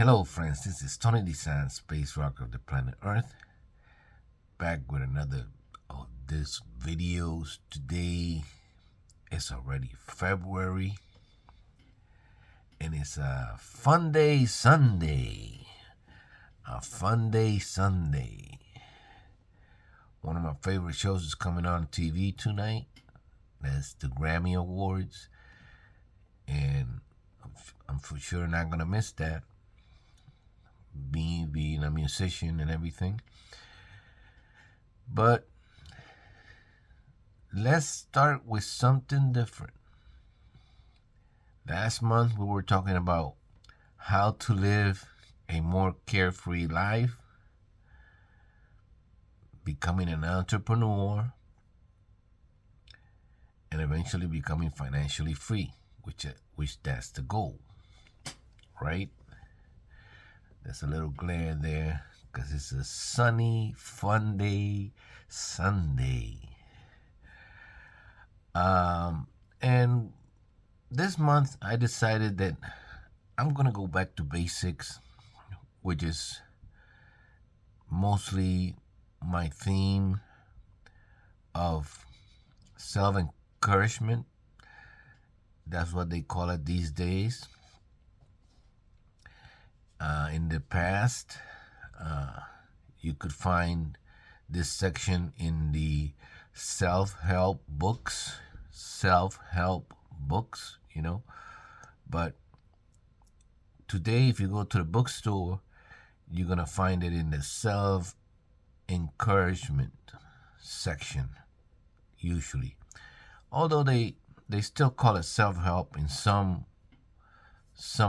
Hello, friends. This is Tony Design, Space Rock of the planet Earth, back with another of these videos. Today it's already February, and it's a fun day Sunday. A fun day Sunday. One of my favorite shows is coming on TV tonight. That's the Grammy Awards, and I'm for sure not gonna miss that. Me being a musician and everything. But let's start with something different. Last month we were talking about how to live a more carefree life, becoming an entrepreneur, and eventually becoming financially free, which that's the goal, right? There's a little glare there because it's a sunny, fun day, Sunday. And this month I decided that I'm going to go back to basics, which is mostly my theme of self-encouragement. That's what they call it these days. In the past, you could find this section in the self-help books, but today if you go to the bookstore, you're going to find it in the self-encouragement section, usually. Although they still call it self-help in some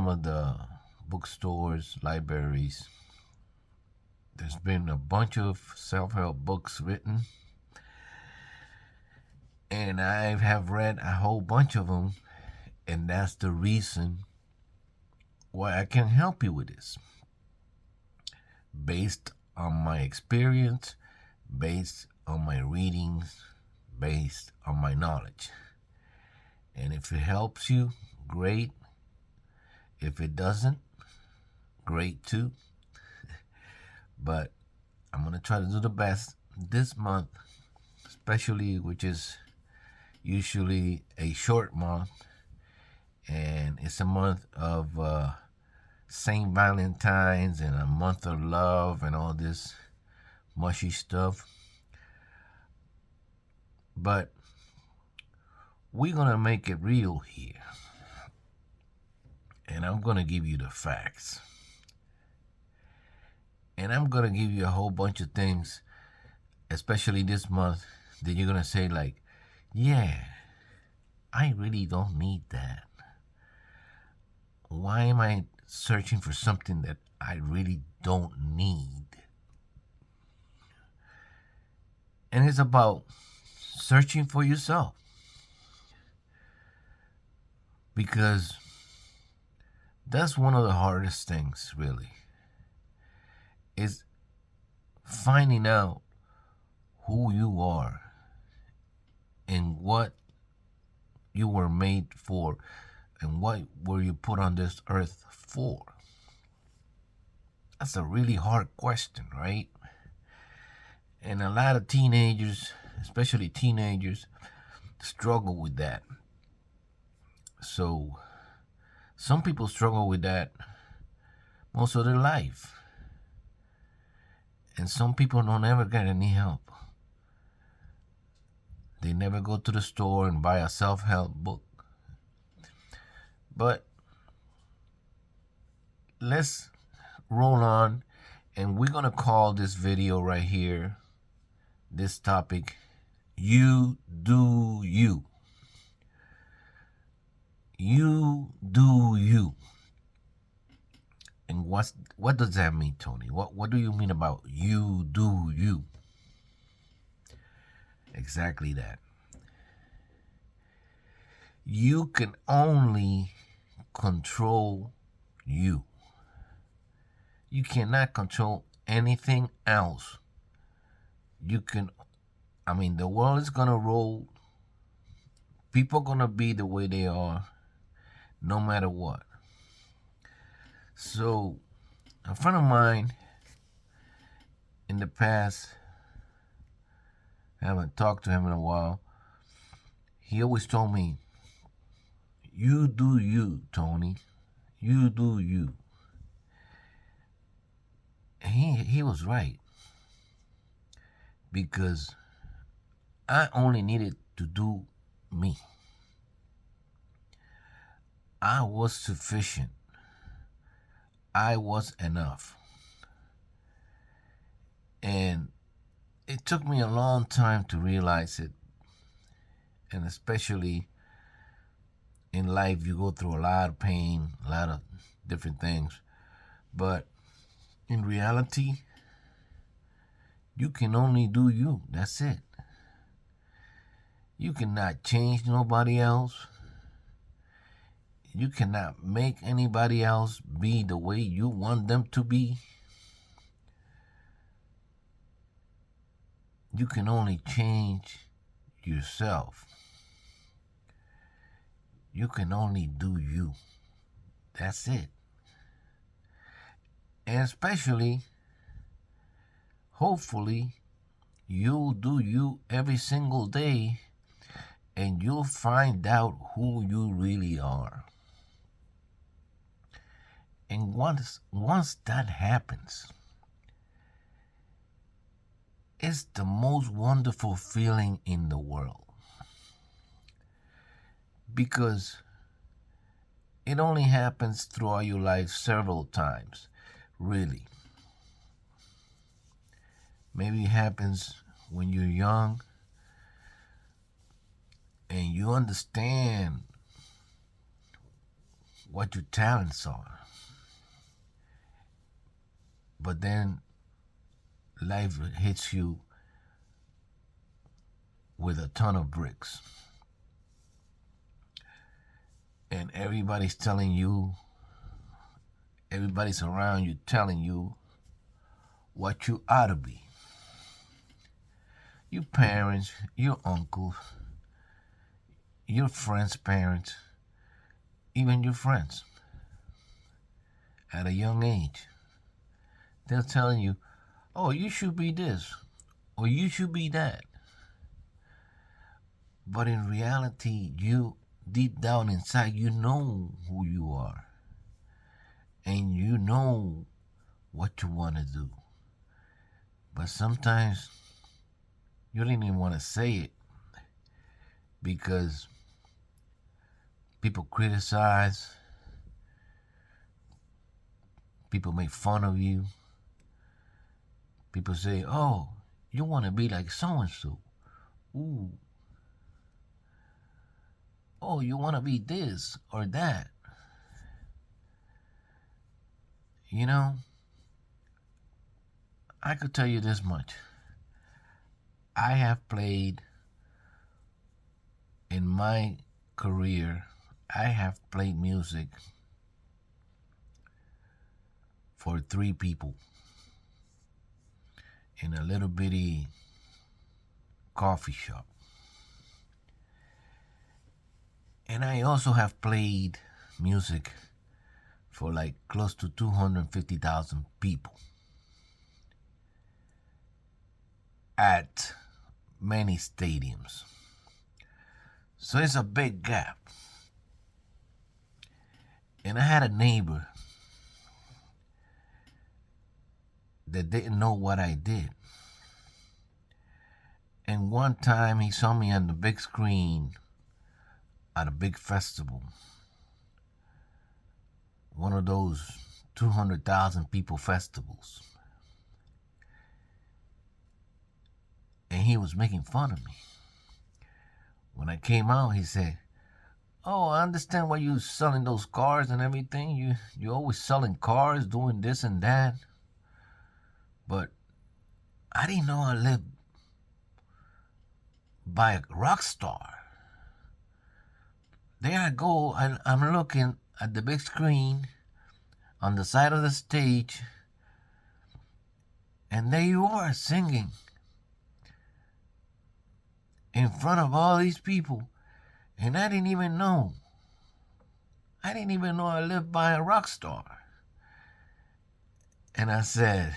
of the bookstores, libraries. There's been a bunch of self-help books written, and I have read a whole bunch of them, and that's the reason why I can help you with this. Based on my experience, based on my readings, based on my knowledge. And if it helps you, great. If it doesn't, great too. But I'm going to try to do the best this month, especially, which is usually a short month, and it's a month of St. Valentine's and a month of love and all this mushy stuff. But we're going to make it real here, and I'm going to give you the facts. And I'm going to give you a whole bunch of things, especially this month, that you're going to say like, yeah, I really don't need that. Why am I searching for something that I really don't need? And it's about searching for yourself. Because that's one of the hardest things, really, is finding out who you are and what you were made for and what were you put on this earth for. That's a really hard question, right? And a lot of teenagers, especially teenagers, struggle with that. So some people struggle with that most of their life. And some people don't ever get any help. They never go to the store and buy a self-help book. But let's roll on, and we're going to call this video right here, this topic, You Do You. You do you. And what does that mean, Tony? What do you mean about you do you? Exactly that. You can only control you. You cannot control anything else. The world is gonna roll. People are gonna be the way they are, no matter what. So A friend of mine in the past, I haven't talked to him in a while, he always told me, "You do you, Tony. You do you." And he was right, because I only needed to do me. I was sufficient. I was enough. And it took me a long time to realize it. And especially in life, you go through a lot of pain, a lot of different things. But in reality, you can only do you. That's it. You cannot change nobody else. You cannot make anybody else be the way you want them to be. You can only change yourself. You can only do you. That's it. And especially, hopefully, you'll do you every single day, and you'll find out who you really are. And once that happens, it's the most wonderful feeling in the world. Because it only happens throughout your life several times, really. Maybe it happens when you're young and you understand what your talents are. But then life hits you with a ton of bricks. And everybody's around you telling you what you ought to be. Your parents, your uncles, your friends' parents, even your friends. At a young age, they're telling you, "Oh, you should be this, or you should be that." But in reality, you, deep down inside, you know who you are. And you know what you want to do. But sometimes you don't even want to say it, because people criticize, people make fun of you. People say, "Oh, you want to be like so-and-so. Ooh. Oh, you want to be this or that." You know, I could tell you this much. I have played, in my career, I have played music for 3 people in a little bitty coffee shop. And I also have played music for like close to 250,000 people at many stadiums. So it's a big gap. And I had a neighbor that didn't know what I did. And one time he saw me on the big screen at a big festival, one of those 200,000 people festivals. And he was making fun of me. When I came out, he said, "Oh, I understand why you selling those cars and everything. You're always selling cars, doing this and that. But I didn't know I lived by a rock star." There I go, I'm looking at the big screen on the side of the stage, and there you are singing in front of all these people, and I didn't even know. I lived by a rock star. And I said,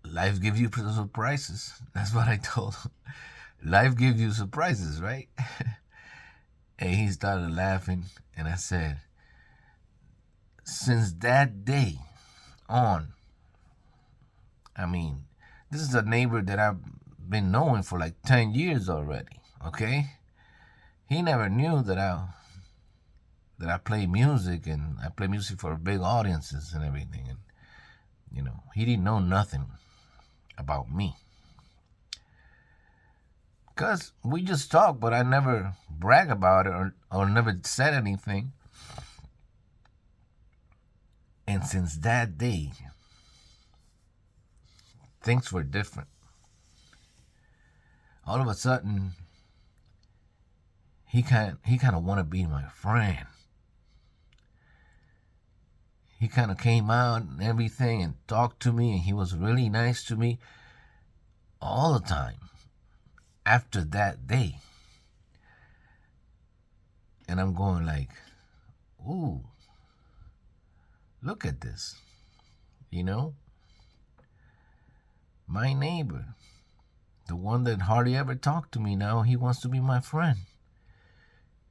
life gives you surprises. That's what I told him. Life gives you surprises, right? And he started laughing. And I said, since that day on, I mean, this is a neighbor that I've been knowing for like 10 years already, okay? He never knew that I play music, and I play music for big audiences and everything. And, he didn't know nothing about me. Because we just talk, but I never brag about it or never said anything. And since that day, things were different. All of a sudden, he kind of want to be my friend. He kind of came out and everything and talked to me, and he was really nice to me all the time after that day. And I'm going like, ooh, look at this. My neighbor, the one that hardly ever talked to me, now he wants to be my friend.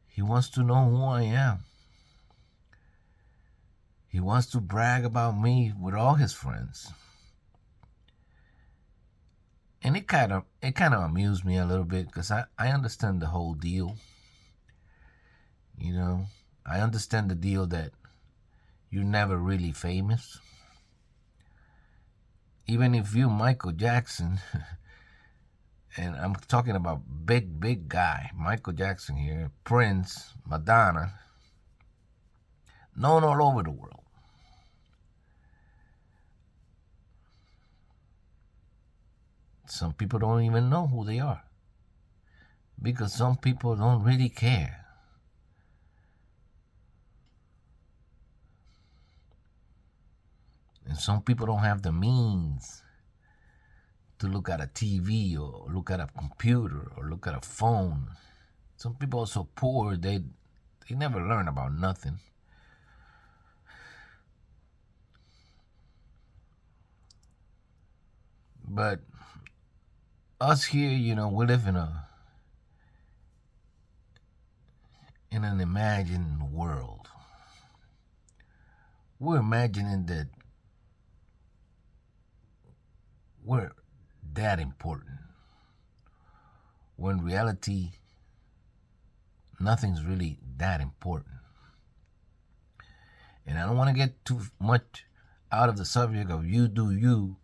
He wants to know who I am. He wants to brag about me with all his friends. And it kind of amused me a little bit, because I understand the whole deal. I understand the deal that you're never really famous. Even if you're Michael Jackson, and I'm talking about big guy, Michael Jackson here, Prince, Madonna, known all over the world. Some people don't even know who they are, because some people don't really care. And some people don't have the means to look at a TV or look at a computer or look at a phone. Some people are so poor they never learn about nothing. But us here, we live in an imagined world. We're imagining that we're that important, when in reality, nothing's really that important. And I don't want to get too much out of the subject of you do you,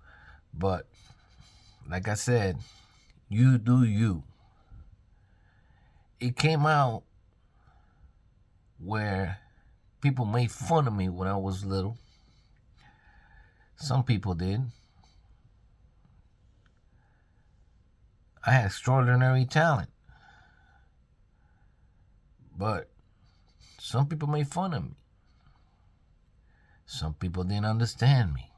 but like I said, you do you. It came out where people made fun of me when I was little. Some people did. I had extraordinary talent. But some people made fun of me. Some people didn't understand me.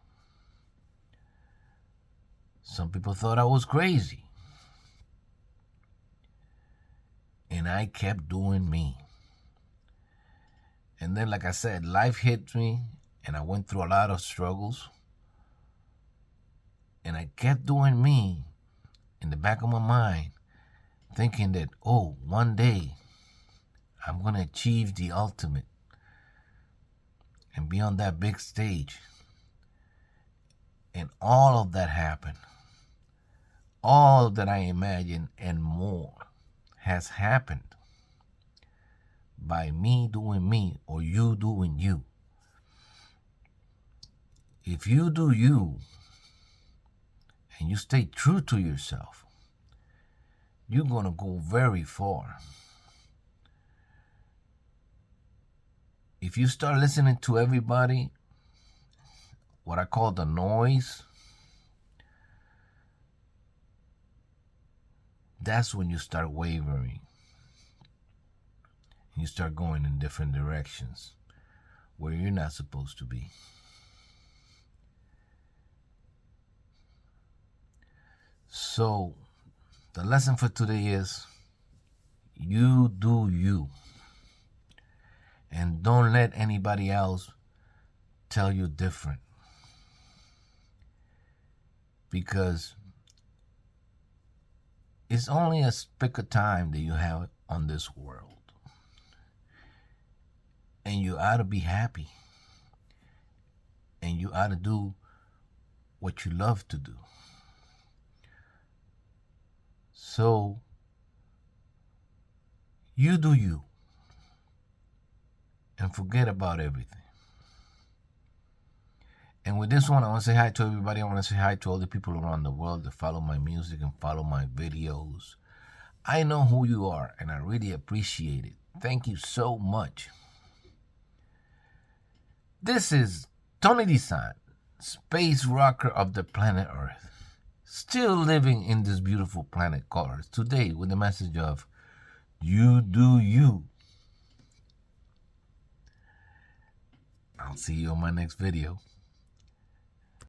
Some people thought I was crazy. And I kept doing me. And then, like I said, life hit me, and I went through a lot of struggles. And I kept doing me in the back of my mind, thinking that, one day I'm going to achieve the ultimate and be on that big stage. And all of that happened. All that I imagined and more has happened by me doing me or you doing you. If you do you and you stay true to yourself, you're going to go very far. If you start listening to everybody, what I call the noise, that's when you start wavering. You start going in different directions where you're not supposed to be. So, the lesson for today is, you do you. And don't let anybody else tell you different. Because it's only a speck of time that you have on this world. And you ought to be happy. And you ought to do what you love to do. So, you do you. And forget about everything. And with this one, I want to say hi to everybody. I want to say hi to all the people around the world that follow my music and follow my videos. I know who you are, and I really appreciate it. Thank you so much. This is Tony Design, space rocker of the planet Earth, still living in this beautiful planet called Earth today with the message of you do you. I'll see you on my next video.